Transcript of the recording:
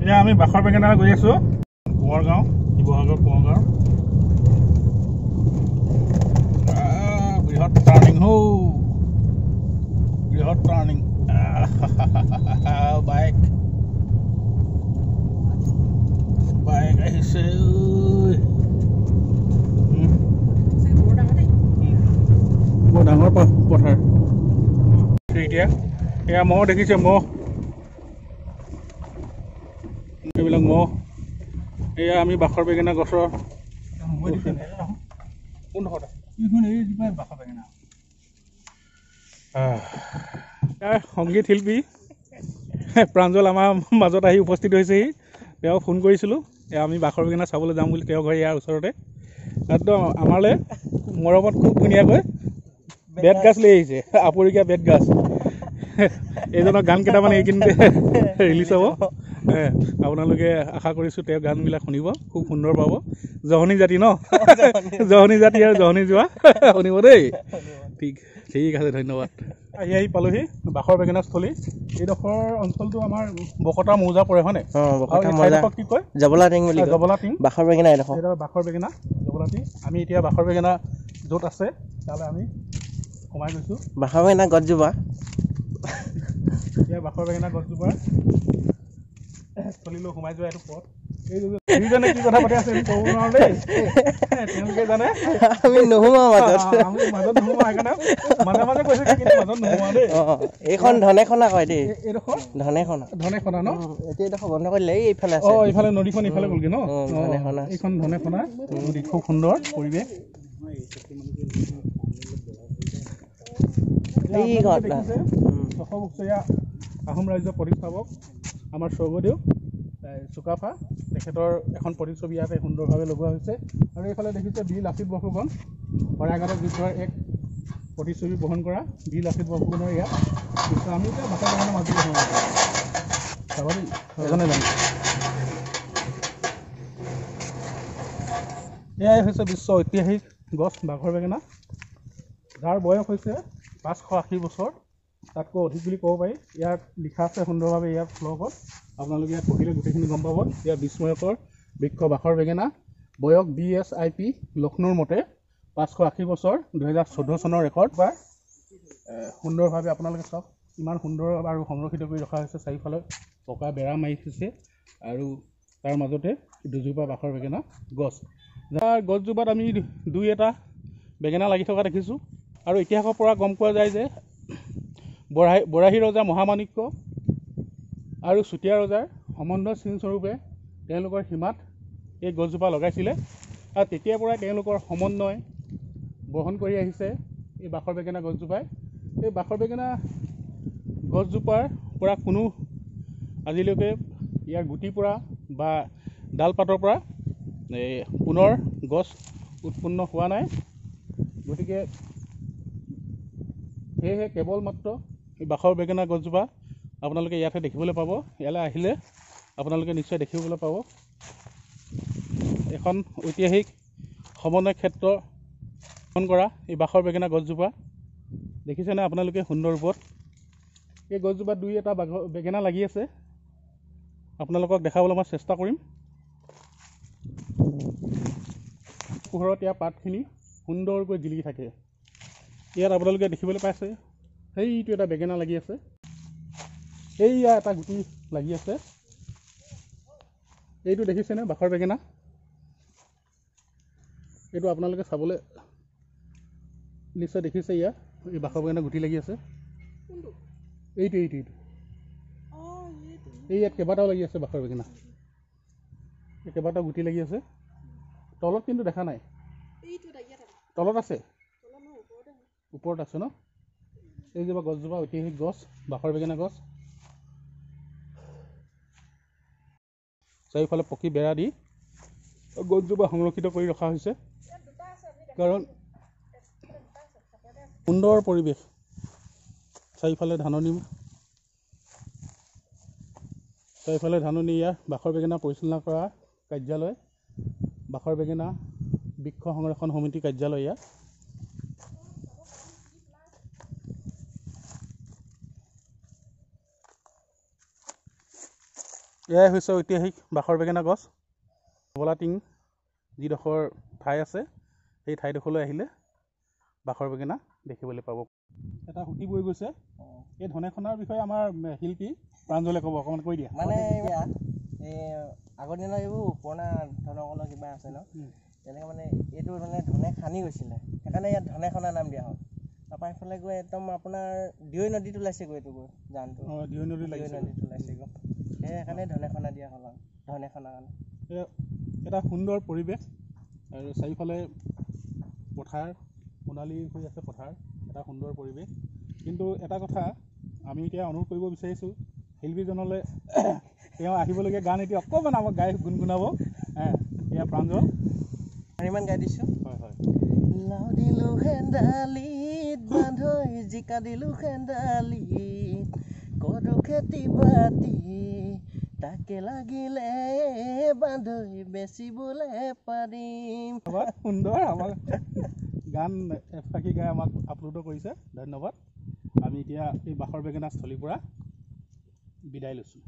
এতিয়া আমি বাখৰ বেঙেনা গৈ আছোঁ কোঁৱৰ গাঁও শিৱসাগৰ কোঁৱৰ গাঁও বৃহৎ টাৰ্ণিং বৃহৎ টাৰ্ণিং বাইক আহিছে বৰ ডাঙৰ পথাৰ এতিয়া এয়া মহ দেখিছে মহ এইবিলাক মহ এয়া আমি বাখৰ বেঙেনা গছৰ সংগীত শিল্পী প্ৰাঞ্জল আমাৰ মাজত আহি উপস্থিত হৈছেহি তেওঁ ফোন কৰিছিলোঁ এয়া আমি বাখৰ বেঙেনা চাবলৈ যাম বুলি তেওঁৰ ঘৰ ইয়াৰ ওচৰতে একদম আমালৈ মৰমত খুব ধুনীয়াকৈ বেত গাছ লৈ আহিছে আপৰিকীয়া বেত গাছ এইজনৰ গান কেইটামান এইখিনিতে ৰিলিজ হ'ব আপোনালোকে আশা কৰিছোঁ তেওঁ গানবিলাক শুনিব খুব সুন্দৰ পাব জহনী জাতি ন জহনী জাতি আৰু জহনী যোৱা শুনিব দেই ঠিক আছে ধন্যবাদ আহি পালোহি বাখৰ বেঙেনা স্থলী এইডোখৰ অঞ্চলটো আমাৰ বকতা মৌজা পৰে হয়নে কি কয় জবলাটিং বুলি জবলাটিং বাখৰ বেঙেনা এইডোখৰ বাখৰ বেঙেনা জবলাটিং আমি এতিয়া বাখৰ বেঙেনা য'ত আছে তালৈ আমি সোমাই গৈছোঁ বাখৰ বেঙেনা গছজোপা এতিয়া বাখৰ বেঙেনা গছজোপা স্থলীলৈ সোমাই যোৱা এইটো পথ এইজনে কি কথা পাতি আছে ক'ব নোৱাৰো দেই তেওঁলোকে জানে আমি নোসোমাওঁ আমি মাজত নোসোমাওঁ সেইকাৰণে মাজে মাজে কৈছে কিন্তু মাজত নোসোমাওঁ দেই এইখন ধনেখনা কয় দেই এইডোখৰ ধনেখনা ন এতিয়া এইডোখৰ বন্ধ কৰিলে এইফালে আছে এইফালে নদীখন ইফালে গ'লগৈ ন ধনেখনা এইখন ধনেখনা নদী খুব সুন্দৰ পৰিৱেশ দশবছৰীয়া আহোম ৰাজ্যৰ প্ৰতিষ্ঠাপক আমাৰ স্বৰ্গদেউ চুকাফা তেখেতৰ এখন প্ৰতিচ্ছবি ইয়াতে সুন্দৰভাৱে লগোৱা হৈছে আৰু এইফালে দেখিছে বীৰ লাচিত বৰফুকন শৰাইঘাটৰ যুদ্ধৰ এক প্ৰতিচ্ছবি বহন কৰা বীৰ লাচিত বৰফুকনৰ ইয়াত আমি এতিয়া বাখৰ বেঙেনা মাজুলী চাব দেই এজনে জানো এয়াই হৈছে বিশ্ব ঐতিহাসিক গছ বাখৰ বেঙেনা যাৰ বয়স হৈছে 580 বছৰ তাতকৈ অধিক বুলি ক'ব পাৰি ইয়াত লিখা আছে সুন্দৰভাৱে ইয়াৰ শ্লোকত আপোনালোকে ইয়াত পঢ়িলে গোটেইখিনি গম পাব ইয়াৰ বিস্ময়কৰ বৃক্ষ বাখৰ বেঙেনা বয়স BSIP লক্ষ্ণৌৰ মতে 580 বছৰ 2014 চনৰ ৰেকৰ্ড বা সুন্দৰভাৱে আপোনালোকে চাওক ইমান সুন্দৰ আৰু সংৰক্ষিত কৰি ৰখা হৈছে চাৰিওফালে পকা বেৰা মাৰি থৈছে আৰু তাৰ মাজতে দুজোপা বাখৰ বেঙেনা গছ যাৰ গছজোপাত আমি দুই এটা বেঙেনা লাগি থকা দেখিছোঁ আৰু ইতিহাসৰ পৰা গম পোৱা যায় যে বৰাহী ৰজা মহামাণিক্য আৰু চুতীয়া ৰজাৰ সম্বন্ধ চিনস্বৰূপে তেওঁলোকৰ সীমাত এই গছজোপা লগাইছিলে আৰু তেতিয়াৰ পৰাই তেওঁলোকৰ সমন্বয় বহন কৰি আহিছে এই বাখৰ বেঙেনা গছজোপাই এই বাখৰ বেঙেনা গছজোপাৰ পৰা কোনো আজিলৈকে ইয়াৰ গুটিৰ পৰা বা ডাল পাতৰ পৰা পুনৰ গছ উৎপন্ন হোৱা নাই গতিকে সেয়েহে কেৱল মাত্ৰ এই বাখৰ বেঙেনা গছজোপা আপোনালোকে ইয়াতে দেখিবলৈ পাব ইয়ালৈ আহিলে আপোনালোকে নিশ্চয় দেখিবলৈ পাব এখন ঐতিহাসিক সমন্বয় ক্ষেত্ৰ গঠন কৰা এই বাখৰ বেঙেনা গছজোপা দেখিছেনে আপোনালোকে সুন্দৰ ৰূপত এই গছজোপাত দুই এটা বেঙেনা লাগি আছে আপোনালোকক দেখাবলৈ মই চেষ্টা কৰিম পোহৰত ইয়াৰ পাতখিনি সুন্দৰকৈ জিলিকি থাকে ইয়াত আপোনালোকে দেখিবলৈ পাইছে সেইটো এটা বেঙেনা লাগি আছে এইয়া এটা গুটি লাগি আছে এইটো দেখিছেনে বাখৰ বেঙেনা এইটো আপোনালোকে চাবলৈ নিশ্চয় দেখিছে ইয়াত এই বাখৰ বেঙেনা গুটি লাগি আছে এইটো এই ইয়াত কেইবাটাও লাগি আছে বাখৰ বেঙেনা এই কেইবাটাও গুটি লাগি আছে তলত কিন্তু দেখা নাই তলত আছে ওপৰত আছে ন এই জোপা গছজোপা ঐতিহাসিক গছ বাখৰ বেঙেনা গছ চাৰিওফালে পকী বেৰা দি গছজোপা সংৰক্ষিত কৰি ৰখা হৈছে কাৰণ সুন্দৰ পৰিৱেশ চাৰিওফালে ধাননি ইয়াৰ বাখৰ বেঙেনা পৰিচালনা কৰা কাৰ্যালয় বাখৰ বেঙেনা বৃক্ষ সংৰক্ষণ সমিতি কাৰ্যালয় ইয়াত এয়াই হৈছে ঐতিহাসিক বাখৰ বেঙেনা গছ বলাটিং যিডোখৰ ঠাই আছে সেই ঠাইডোখৰলৈ আহিলে বাখৰ বেঙেনা দেখিবলৈ পাব এটা সুঁতি বৈ গৈছে এই ধনেখনাৰ বিষয়ে আমাৰ শিল্পী প্ৰাঞ্জলে ক'ব অকণমান কৈ দিয়া মানে এই আগৰ দিনৰ এইবোৰ পুৰণা ধনকলৰ কিবা আছে ন তেনেকৈ মানে এইটো মানে ধনে খান্দি গৈছিলে সেইকাৰণে ইয়াত ধনেখনা নাম দিয়া হ'ল তাৰপৰা এইফালে গৈ একদম আপোনাৰ দিৰৈ নদীত ওলাইছেগৈ এইটো গৈ জানটো দিৰৈ নদীত দিৰৈ নদীত ওলাইছেগৈ সেইকাৰণে ধনেখনা দিয়া হ'ল আৰু ধনেখনা কাৰণে এটা সুন্দৰ পৰিৱেশ আৰু চাৰিওফালে পথাৰ সোণালী হৈ আছে পথাৰ এটা সুন্দৰ পৰিৱেশ কিন্তু এটা কথা আমি এতিয়া অনুৰোধ কৰিব বিচাৰিছোঁ শিল্পীজনলৈ তেওঁ আহিবলগীয়া গান এতিয়া অকণমান আমাক গাই গুণগুণাব এয়া প্ৰাঞ্জল ইমান গাই দিছোঁ হয় হয় লাও দিলোঁ হেন্দালিত বান্ধৈ জিকা দিলোঁ হেন্দালিত কৰো খেতি বাতি তাকে লাগিলে বান্ধৈ বেচিবলৈ পাৰিম সুন্দৰ আমাক গান এফাকি গাই আমাক আপলোডো কৰিছে ধন্যবাদ আমি এতিয়া এই বাখৰ বেঙেনা স্থলীৰ পৰা বিদায় লৈছোঁ